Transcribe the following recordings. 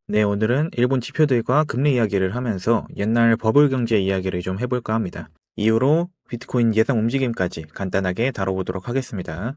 네, 오늘은 일본 지표들과 금리 이야기를 하면서 옛날 버블 경제 이야기를 좀 해볼까 합니다. 이후로 비트코인 예상 움직임까지 간단하게 다뤄보도록 하겠습니다.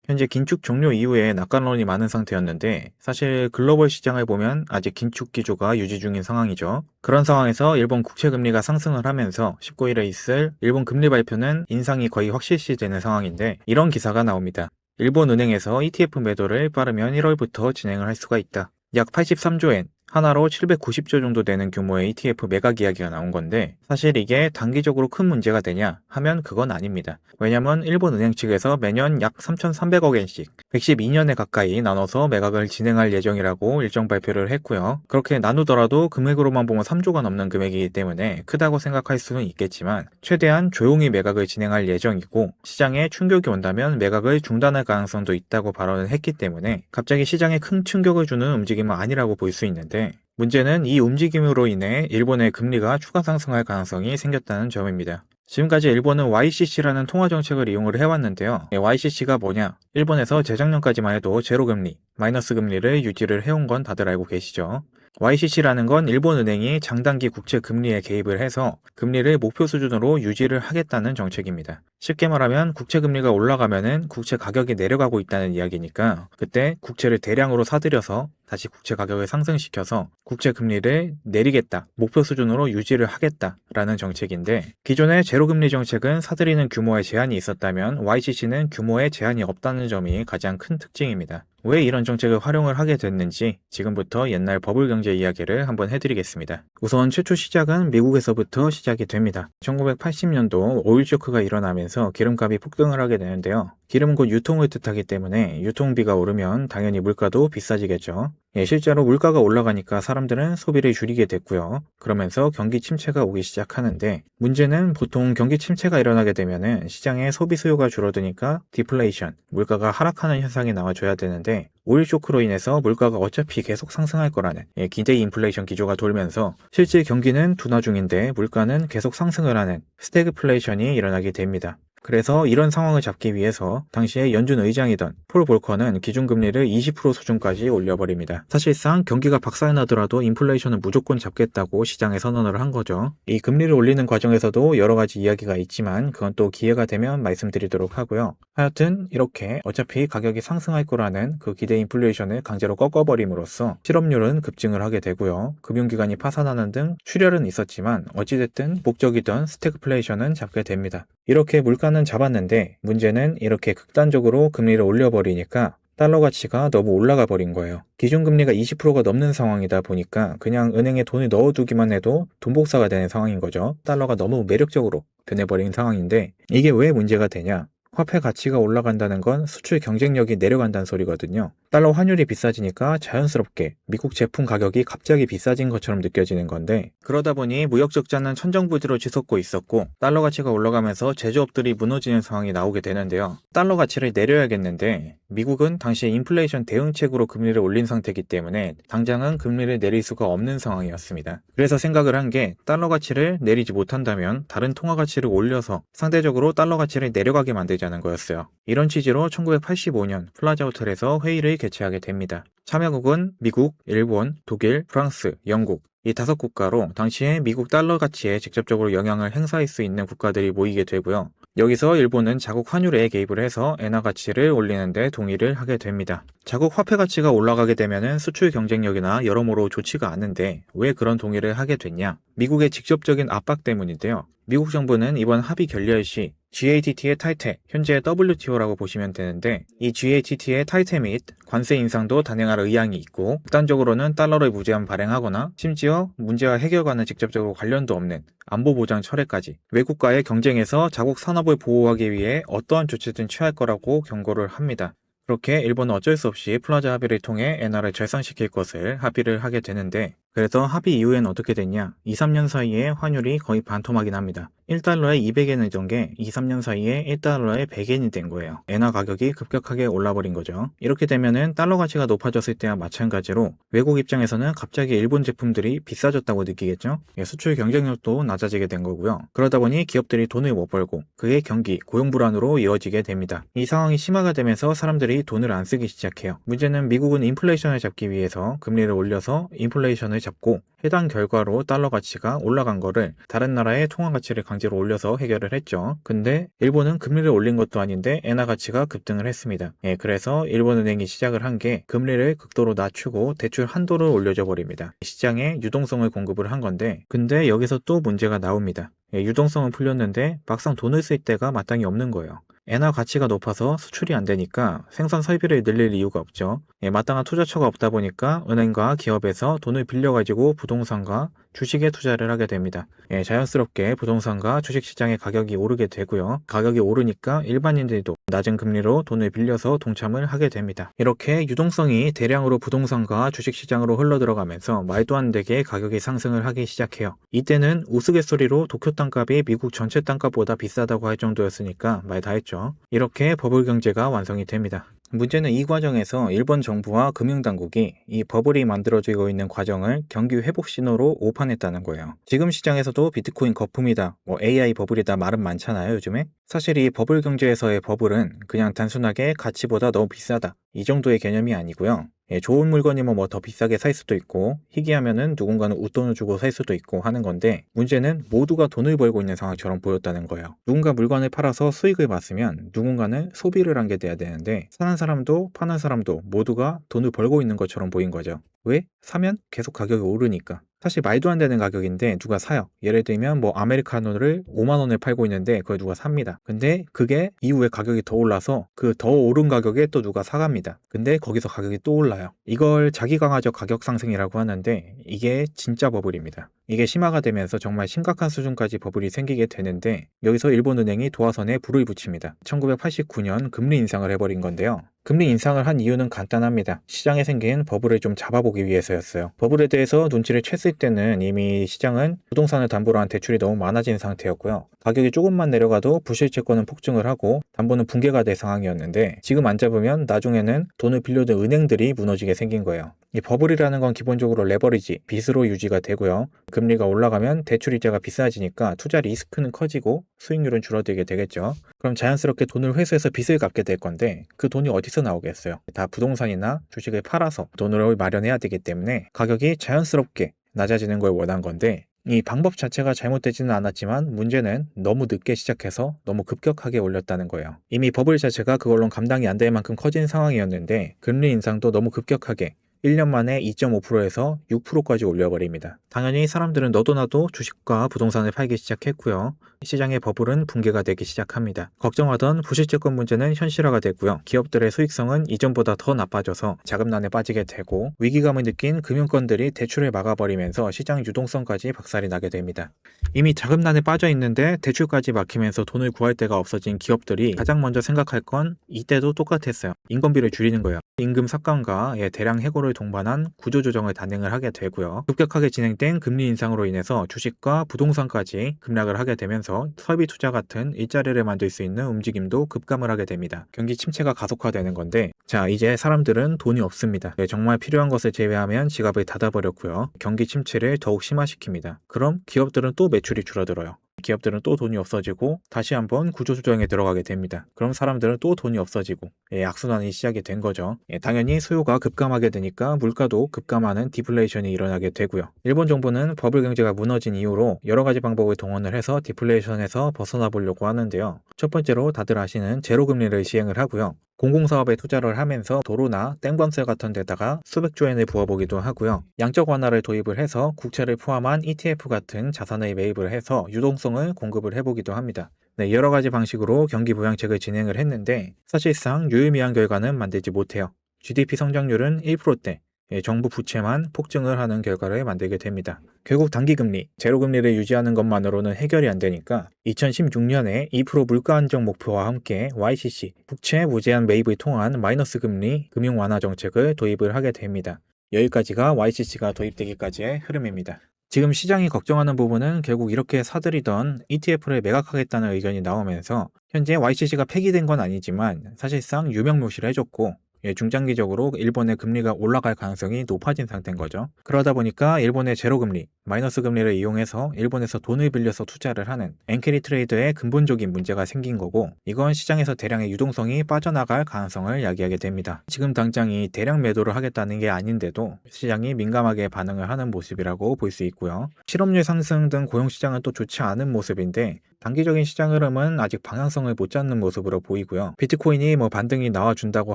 현재 긴축 종료 이후에 낙관론이 많은 상태였는데 사실 글로벌 시장을 보면 아직 긴축 기조가 유지 중인 상황이죠. 그런 상황에서 일본 국채 금리가 상승을 하면서 19일에 있을 일본 금리 발표는 인상이 거의 확실시되는 상황인데 이런 기사가 나옵니다. 일본 은행에서 ETF 매도를 빠르면 1월부터 진행을 할 수가 있다. 약 83조엔, 하나로 790조 정도 되는 규모의 ETF 매각 이야기가 나온 건데 사실 이게 단기적으로 큰 문제가 되냐 하면 그건 아닙니다. 왜냐면 일본 은행 측에서 매년 약 3,300억엔씩 112년에 가까이 나눠서 매각을 진행할 예정이라고 일정 발표를 했고요. 그렇게 나누더라도 금액으로만 보면 3조가 넘는 금액이기 때문에 크다고 생각할 수는 있겠지만 최대한 조용히 매각을 진행할 예정이고 시장에 충격이 온다면 매각을 중단할 가능성도 있다고 발언을 했기 때문에 갑자기 시장에 큰 충격을 주는 움직임은 아니라고 볼 수 있는데 문제는 이 움직임으로 인해 일본의 금리가 추가 상승할 가능성이 생겼다는 점입니다. 지금까지 일본은 YCC라는 통화정책을 이용을 해왔는데요. YCC가 뭐냐? 일본에서 재작년까지만 해도 제로금리, 마이너스 금리를 유지를 해온 건 다들 알고 계시죠? YCC라는 건 일본은행이 장단기 국채 금리에 개입을 해서 금리를 목표 수준으로 유지를 하겠다는 정책입니다. 쉽게 말하면 국채 금리가 올라가면은 국채 가격이 내려가고 있다는 이야기니까 그때 국채를 대량으로 사들여서 다시 국채 가격을 상승시켜서 국채 금리를 내리겠다, 목표 수준으로 유지를 하겠다라는 정책인데 기존의 제로금리 정책은 사들이는 규모에 제한이 있었다면 YCC는 규모에 제한이 없다는 점이 가장 큰 특징입니다. 왜 이런 정책을 활용을 하게 됐는지 지금부터 옛날 버블 경제 이야기를 한번 해드리겠습니다. 우선 최초 시작은 미국에서부터 시작이 됩니다. 1980년도 오일 쇼크가 일어나면서 기름값이 폭등을 하게 되는데요. 기름은 곧 유통을 뜻하기 때문에 유통비가 오르면 당연히 물가도 비싸지겠죠. 실제로 물가가 올라가니까 사람들은 소비를 줄이게 됐고요. 그러면서 경기 침체가 오기 시작하는데 문제는 보통 경기 침체가 일어나게 되면은 시장에 소비 수요가 줄어드니까 디플레이션, 물가가 하락하는 현상이 나와줘야 되는데 오일 쇼크로 인해서 물가가 어차피 계속 상승할 거라는 기대 인플레이션 기조가 돌면서 실제 경기는 둔화 중인데 물가는 계속 상승을 하는 스태그플레이션이 일어나게 됩니다. 그래서 이런 상황을 잡기 위해서 당시에 연준 의장이던 폴 볼커는 기준금리를 20% 수준까지 올려버립니다. 사실상 경기가 박살나더라도 인플레이션은 무조건 잡겠다고 시장에 선언을 한 거죠. 이 금리를 올리는 과정에서도 여러 가지 이야기가 있지만 그건 또 기회가 되면 말씀드리도록 하고요. 하여튼 이렇게 어차피 가격이 상승할 거라는 그 기대 인플레이션을 강제로 꺾어버림으로써 실업률은 급증을 하게 되고요. 금융기관이 파산하는 등 출혈은 있었지만 어찌됐든 목적이던 스태그플레이션은 잡게 됩니다. 이렇게 물가는 잡았는데 문제는 이렇게 극단적으로 금리를 올려버리니까 달러 가치가 너무 올라가 버린 거예요. 기준금리가 20%가 넘는 상황이다 보니까 그냥 은행에 돈을 넣어두기만 해도 돈 복사가 되는 상황인 거죠. 달러가 너무 매력적으로 변해버린 상황인데 이게 왜 문제가 되냐? 화폐 가치가 올라간다는 건 수출 경쟁력이 내려간다는 소리거든요. 달러 환율이 비싸지니까 자연스럽게 미국 제품 가격이 갑자기 비싸진 것처럼 느껴지는 건데 그러다 보니 무역 적자는 천정부지로 치솟고 있었고 달러 가치가 올라가면서 제조업들이 무너지는 상황이 나오게 되는데요. 달러 가치를 내려야겠는데 미국은 당시에 인플레이션 대응책으로 금리를 올린 상태이기 때문에 당장은 금리를 내릴 수가 없는 상황이었습니다. 그래서 생각을 한 게 달러 가치를 내리지 못한다면 다른 통화 가치를 올려서 상대적으로 달러 가치를 내려가게 만들자는 거였어요. 이런 취지로 1985년 플라자 호텔에서 회의를 개최하게 됩니다. 참여국은 미국, 일본, 독일, 프랑스, 영국 이 5국가로 당시에 미국 달러 가치에 직접적으로 영향을 행사할 수 있는 국가들이 모이게 되고요. 여기서 일본은 자국 환율에 개입을 해서 엔화 가치를 올리는 데 동의를 하게 됩니다. 자국 화폐 가치가 올라가게 되면 수출 경쟁력이나 여러모로 좋지가 않은데 왜 그런 동의를 하게 됐냐? 미국의 직접적인 압박 때문인데요. 미국 정부는 이번 합의 결렬 시 GATT의 탈퇴, 현재 WTO라고 보시면 되는데 이 GATT의 탈퇴 및 관세 인상도 단행할 의향이 있고 극단적으로는 달러를 무제한 발행하거나 심지어 문제와 해결과는 직접적으로 관련도 없는 안보 보장 철회까지 외국과의 경쟁에서 자국 산업을 보호하기 위해 어떠한 조치든 취할 거라고 경고를 합니다. 그렇게 일본은 어쩔 수 없이 플라자 합의를 통해 엔화를 절상시킬 것을 합의를 하게 되는데 그래서 합의 이후엔 어떻게 됐냐? 2, 3년 사이에 환율이 거의 반토막이 납니다. 1달러에 200엔이던 게 2, 3년 사이에 1달러에 100엔이 된 거예요. 엔화 가격이 급격하게 올라버린 거죠. 이렇게 되면은 달러 가치가 높아졌을 때와 마찬가지로 외국 입장에서는 갑자기 일본 제품들이 비싸졌다고 느끼겠죠? 수출 경쟁력도 낮아지게 된 거고요. 그러다 보니 기업들이 돈을 못 벌고 그게 경기, 고용 불안으로 이어지게 됩니다. 이 상황이 심화가 되면서 사람들이 돈을 안 쓰기 시작해요. 문제는 미국은 인플레이션을 잡기 위해서 금리를 올려서 인플레이션을 잡고 해당 결과로 달러 가치가 올라간 거를 다른 나라의 통화 가치를 강제로 올려서 해결을 했죠. 근데 일본은 금리를 올린 것도 아닌데 엔화 가치가 급등을 했습니다. 그래서 일본은행이 시작을 한 게 금리를 극도로 낮추고 대출 한도를 올려줘 버립니다. 시장에 유동성을 공급을 한 건데 근데 여기서 또 문제가 나옵니다. 유동성은 풀렸는데 막상 돈을 쓸 때가 마땅히 없는 거예요. 엔화 가치가 높아서 수출이 안 되니까 생산 설비를 늘릴 이유가 없죠. 마땅한 투자처가 없다 보니까 은행과 기업에서 돈을 빌려가지고 부동산과 주식에 투자를 하게 됩니다. 자연스럽게 부동산과 주식시장의 가격이 오르게 되고요. 가격이 오르니까 일반인들도 낮은 금리로 돈을 빌려서 동참을 하게 됩니다. 이렇게 유동성이 대량으로 부동산과 주식시장으로 흘러들어가면서 말도 안 되게 가격이 상승을 하기 시작해요. 이때는 우스갯소리로 도쿄 땅값이 미국 전체 땅값보다 비싸다고 할 정도였으니까 말 다 했죠. 이렇게 버블 경제가 완성이 됩니다. 문제는 이 과정에서 일본 정부와 금융당국이 이 버블이 만들어지고 있는 과정을 경기 회복 신호로 오판했다는 거예요. 지금 시장에서도 비트코인 거품이다, AI 버블이다 말은 많잖아요, 요즘에. 사실 이 버블 경제에서의 버블은 그냥 단순하게 가치보다 너무 비싸다, 이 정도의 개념이 아니고요. 좋은 물건이면 더 비싸게 살 수도 있고 희귀하면은 누군가는 웃돈을 주고 살 수도 있고 하는 건데 문제는 모두가 돈을 벌고 있는 상황처럼 보였다는 거예요. 누군가 물건을 팔아서 수익을 봤으면 누군가는 소비를 한 게 돼야 되는데 사는 사람도 파는 사람도 모두가 돈을 벌고 있는 것처럼 보인 거죠. 왜? 사면 계속 가격이 오르니까. 사실 말도 안 되는 가격인데 누가 사요. 예를 들면 아메리카노를 5만 원에 팔고 있는데 그걸 누가 삽니다. 근데 그게 이후에 가격이 더 올라서 그 더 오른 가격에 또 누가 사갑니다. 근데 거기서 가격이 또 올라요. 이걸 자기강화적 가격 상승이라고 하는데 이게 진짜 버블입니다. 이게 심화가 되면서 정말 심각한 수준까지 버블이 생기게 되는데 여기서 일본은행이 도화선에 불을 붙입니다. 1989년 금리 인상을 해버린 건데요. 금리 인상을 한 이유는 간단합니다. 시장에 생긴 버블을 좀 잡아보기 위해서였어요. 버블에 대해서 눈치를 챘을 때는 이미 시장은 부동산을 담보로 한 대출이 너무 많아진 상태였고요. 가격이 조금만 내려가도 부실채권은 폭증을 하고 담보는 붕괴가 될 상황이었는데 지금 안 잡으면 나중에는 돈을 빌려준 은행들이 무너지게 생긴 거예요. 이 버블이라는 건 기본적으로 레버리지, 빚으로 유지가 되고요. 금리가 올라가면 대출이자가 비싸지니까 투자 리스크는 커지고 수익률은 줄어들게 되겠죠. 그럼 자연스럽게 돈을 회수해서 빚을 갚게 될 건데 그 돈이 어디서 나오겠어요? 다 부동산이나 주식을 팔아서 돈을 마련해야 되기 때문에 가격이 자연스럽게 낮아지는 걸 원한 건데 이 방법 자체가 잘못되지는 않았지만 문제는 너무 늦게 시작해서 너무 급격하게 올렸다는 거예요. 이미 버블 자체가 그걸로 감당이 안 될 만큼 커진 상황이었는데 금리 인상도 너무 급격하게 1년 만에 2.5%에서 6%까지 올려버립니다. 당연히 사람들은 너도 나도 주식과 부동산을 팔기 시작했고요. 시장의 버블은 붕괴가 되기 시작합니다. 걱정하던 부실채권 문제는 현실화가 됐고요. 기업들의 수익성은 이전보다 더 나빠져서 자금난에 빠지게 되고 위기감을 느낀 금융권들이 대출을 막아버리면서 시장 유동성까지 박살이 나게 됩니다. 이미 자금난에 빠져 있는데 대출까지 막히면서 돈을 구할 데가 없어진 기업들이 가장 먼저 생각할 건 이때도 똑같았어요. 인건비를 줄이는 거예요. 임금 삭감과 대량 해고를 동반한 구조조정을 단행을 하게 되고요. 급격하게 진행된 금리 인상으로 인해서 주식과 부동산까지 급락을 하게 되면서 설비 투자 같은 일자리를 만들 수 있는 움직임도 급감을 하게 됩니다. 경기 침체가 가속화되는 건데 자 이제 사람들은 돈이 없습니다. 정말 필요한 것을 제외하면 지갑을 닫아버렸고요. 경기 침체를 더욱 심화시킵니다. 그럼 기업들은 또 매출이 줄어들어요. 기업들은 또 돈이 없어지고 다시 한번 구조조정에 들어가게 됩니다. 그럼 사람들은 또 돈이 없어지고 악순환이 시작이 된 거죠. 당연히 수요가 급감하게 되니까 물가도 급감하는 디플레이션이 일어나게 되고요. 일본 정부는 버블 경제가 무너진 이후로 여러 가지 방법을 동원을 해서 디플레이션에서 벗어나 보려고 하는데요. 첫 번째로 다들 아시는 제로금리를 시행을 하고요. 공공사업에 투자를 하면서 도로나 땡번세 같은 데다가 수백조 엔을 부어보기도 하고요. 양적 완화를 도입을 해서 국채를 포함한 ETF 같은 자산을 매입을 해서 유동성을 공급을 해보기도 합니다. 여러 가지 방식으로 경기 부양책을 진행을 했는데 사실상 유의미한 결과는 만들지 못해요. GDP 성장률은 1%대, 정부 부채만 폭증을 하는 결과를 만들게 됩니다. 결국 단기금리, 제로금리를 유지하는 것만으로는 해결이 안 되니까 2016년에 2% 물가 안정 목표와 함께 YCC, 국채 무제한 매입을 통한 마이너스 금리 금융 완화 정책을 도입을 하게 됩니다. 여기까지가 YCC가 도입되기까지의 흐름입니다. 지금 시장이 걱정하는 부분은 결국 이렇게 사들이던 ETF를 매각하겠다는 의견이 나오면서 현재 YCC가 폐기된 건 아니지만 사실상 유명무실을 해줬고 중장기적으로 일본의 금리가 올라갈 가능성이 높아진 상태인 거죠. 그러다 보니까 일본의 제로금리, 마이너스 금리를 이용해서 일본에서 돈을 빌려서 투자를 하는 엔캐리 트레이드에 근본적인 문제가 생긴 거고, 이건 시장에서 대량의 유동성이 빠져나갈 가능성을 야기하게 됩니다. 지금 당장이 대량 매도를 하겠다는 게 아닌데도 시장이 민감하게 반응을 하는 모습이라고 볼 수 있고요. 실업률 상승 등 고용시장은 또 좋지 않은 모습인데 단기적인 시장 흐름은 아직 방향성을 못 잡는 모습으로 보이고요. 비트코인이 반등이 나와준다고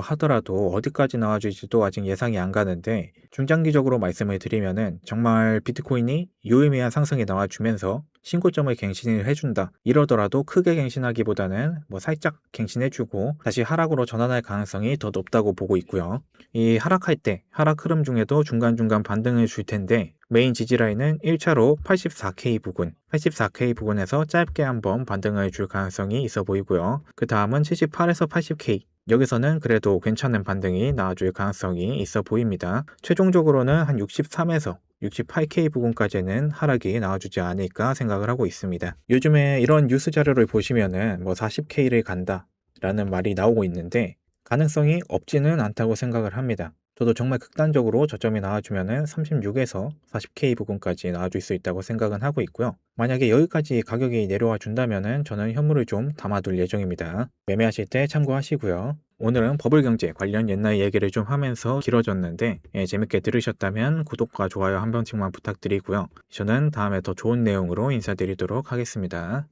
하더라도 어디까지 나와줄지도 아직 예상이 안 가는데, 중장기적으로 말씀을 드리면은 정말 비트코인이 유의미한 상승이 나와주면서 신고점을 갱신을 해준다 이러더라도 크게 갱신하기보다는 살짝 갱신해주고 다시 하락으로 전환할 가능성이 더 높다고 보고 있고요. 이 하락할 때 하락 흐름 중에도 중간중간 반등을 줄 텐데 메인 지지라인은 1차로 84K 부근, 84K 부근에서 짧게 한번 반등을 줄 가능성이 있어 보이고요. 그 다음은 78에서 80K, 여기서는 그래도 괜찮은 반등이 나와줄 가능성이 있어 보입니다. 최종적으로는 한 63에서 68K 부근까지는 하락이 나와주지 않을까 생각을 하고 있습니다. 요즘에 이런 뉴스 자료를 보시면은 40K를 간다 라는 말이 나오고 있는데 가능성이 없지는 않다고 생각을 합니다. 저도 정말 극단적으로 저점이 나와주면은 36에서 40K 부근까지 나와줄 수 있다고 생각은 하고 있고요. 만약에 여기까지 가격이 내려와 준다면은 저는 현물을 좀 담아둘 예정입니다. 매매하실 때 참고하시고요. 오늘은 버블경제 관련 옛날 얘기를 좀 하면서 길어졌는데 재밌게 들으셨다면 구독과 좋아요 한 번씩만 부탁드리고요. 저는 다음에 더 좋은 내용으로 인사드리도록 하겠습니다.